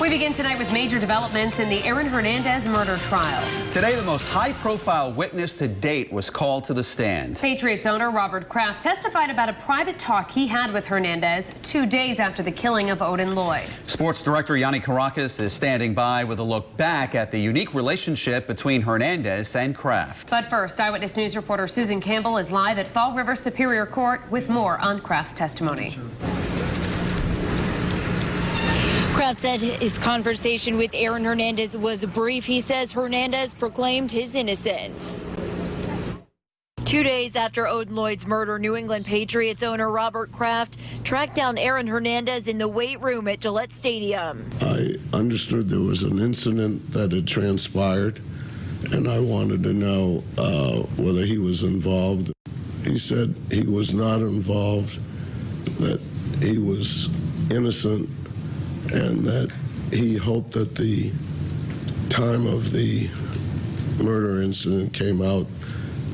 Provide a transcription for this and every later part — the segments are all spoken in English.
We begin tonight with major developments in the Aaron Hernandez murder trial. Today, the most high-profile witness to date was called to the stand. Patriots owner Robert Kraft testified about a private talk he had with Hernandez 2 days after the killing of Odin Lloyd. Sports director Yanni Caracas is standing by with a look back at the unique relationship between Hernandez and Kraft. But first, Eyewitness News reporter Susan Campbell is live at Fall River Superior Court with more on Kraft's testimony. Kraft said his conversation with Aaron Hernandez was brief. He says Hernandez proclaimed his innocence. 2 days after Odin Lloyd's murder, New England Patriots owner Robert Kraft tracked down Aaron Hernandez in the weight room at Gillette Stadium. I understood there was an incident that had transpired, and I wanted to know whether he was involved. He said he was not involved, that he was innocent, and that he hoped that the time of the murder incident came out,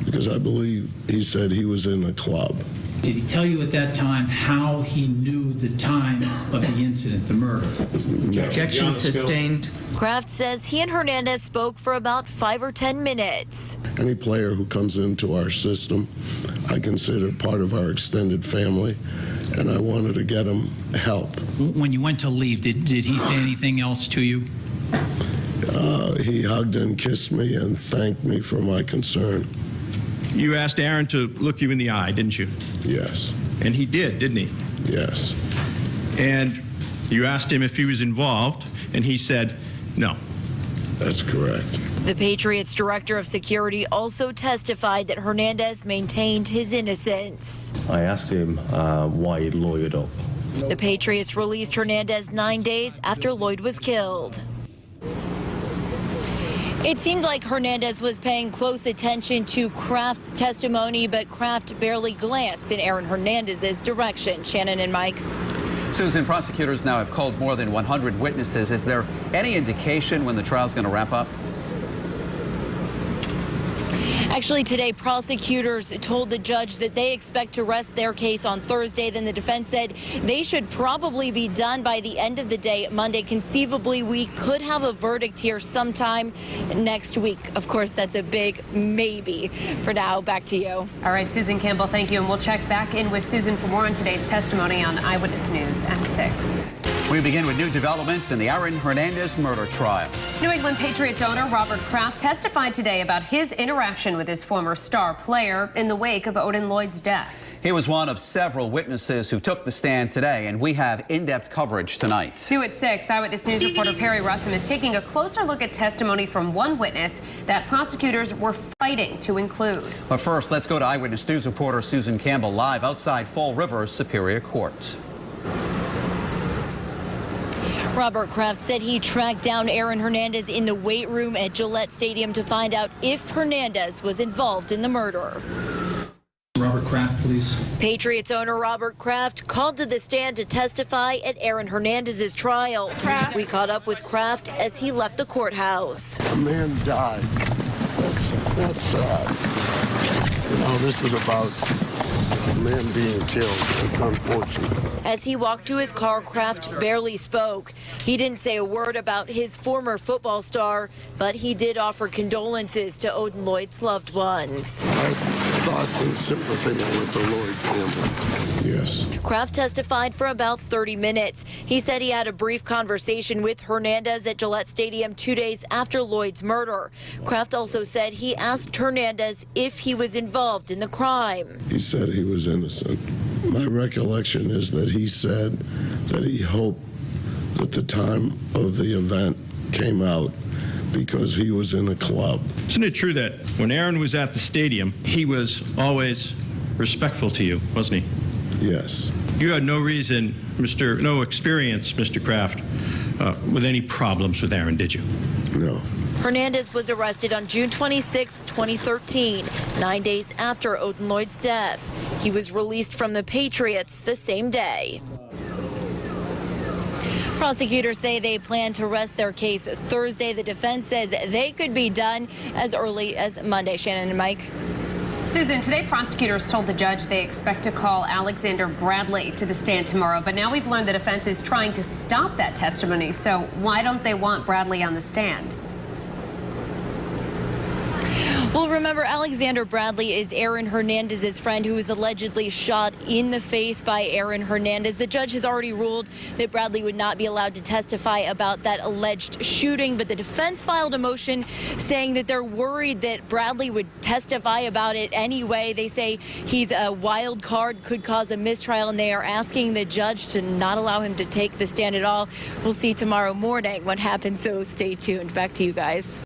because I believe he said he was in a club. Did he tell you at that time how he knew the time of the incident, the murder? No. Objection sustained. Kraft says he and Hernandez spoke for about 5 or 10 minutes. Any player who comes into our system, I consider part of our extended family, and I wanted to get him help. When you went to leave, did he say anything else to you? He hugged and kissed me and thanked me for my concern. You asked Aaron to look you in the eye, didn't you? Yes. And he did, didn't he? Yes. And you asked him if he was involved, and he said no. That's correct. The Patriots director of security also testified that Hernandez maintained his innocence. I asked him why he lawyered up. The Patriots released Hernandez 9 days after Lloyd was killed. It seemed like Hernandez was paying close attention to Kraft's testimony, but Kraft barely glanced in Aaron Hernandez's direction. Shannon and Mike. Susan, prosecutors now have called more than 100 witnesses. Is there any indication when the trial's going to wrap up? Actually, today, prosecutors told the judge that they expect to rest their case on Thursday. Then the defense said they should probably be done by the end of the day Monday. Conceivably, we could have a verdict here sometime next week. Of course, that's a big maybe. For now, back to you. All right, Susan Campbell, thank you. And we'll check back in with Susan for more on today's testimony on Eyewitness News at 6. We begin with new developments in the Aaron Hernandez murder trial. New England Patriots owner Robert Kraft testified today about his interaction with his former star player in the wake of Odin Lloyd's death. He was one of several witnesses who took the stand today, and we have in-depth coverage tonight. New at 6, Eyewitness News reporter Perry Russum is taking a closer look at testimony from one witness that prosecutors were fighting to include. But first, let's go to Eyewitness News reporter Susan Campbell live outside Fall River Superior Court. Robert Kraft said he tracked down Aaron Hernandez in the weight room at Gillette Stadium to find out if Hernandez was involved in the murder. Robert Kraft, please. Patriots owner Robert Kraft called to the stand to testify at Aaron Hernandez's trial. We caught up with Kraft as he left the courthouse. A man died. That's sad. You know, this is about a man being killed. It's unfortunate. As he walked to his car, Kraft barely spoke. He didn't say a word about his former football star, but he did offer condolences to Odin Lloyd's loved ones. My thoughts and sympathy are with the Lloyd family. Yes. Kraft testified for about 30 minutes. He said he had a brief conversation with Hernandez at Gillette Stadium 2 days after Lloyd's murder. Kraft also said he asked Hernandez if he was involved in the crime. He said he was innocent. My recollection is that he said that he hoped that the time of the event came out because he was in a club. Isn't it true that when Aaron was at the stadium, he was always respectful to you, wasn't he? Yes. You had no reason, no experience, Mr. Kraft, with any problems with Aaron, did you? No. Hernandez was arrested on June 26, 2013, 9 days after Odin Lloyd's death. He was released from the Patriots the same day. Prosecutors say they plan to rest their case Thursday. The defense says they could be done as early as Monday. Shannon and Mike. Susan, today prosecutors told the judge they expect to call Alexander Bradley to the stand tomorrow, but now we've learned the defense is trying to stop that testimony. So why don't they want Bradley on the stand? Well, remember, Alexander Bradley is Aaron Hernandez's friend who was allegedly shot in the face by Aaron Hernandez. The judge has already ruled that Bradley would not be allowed to testify about that alleged shooting, but the defense filed a motion saying that they're worried that Bradley would testify about it anyway. They say he's a wild card, could cause a mistrial, and they are asking the judge to not allow him to take the stand at all. We'll see tomorrow morning what happens, so stay tuned. Back to you guys.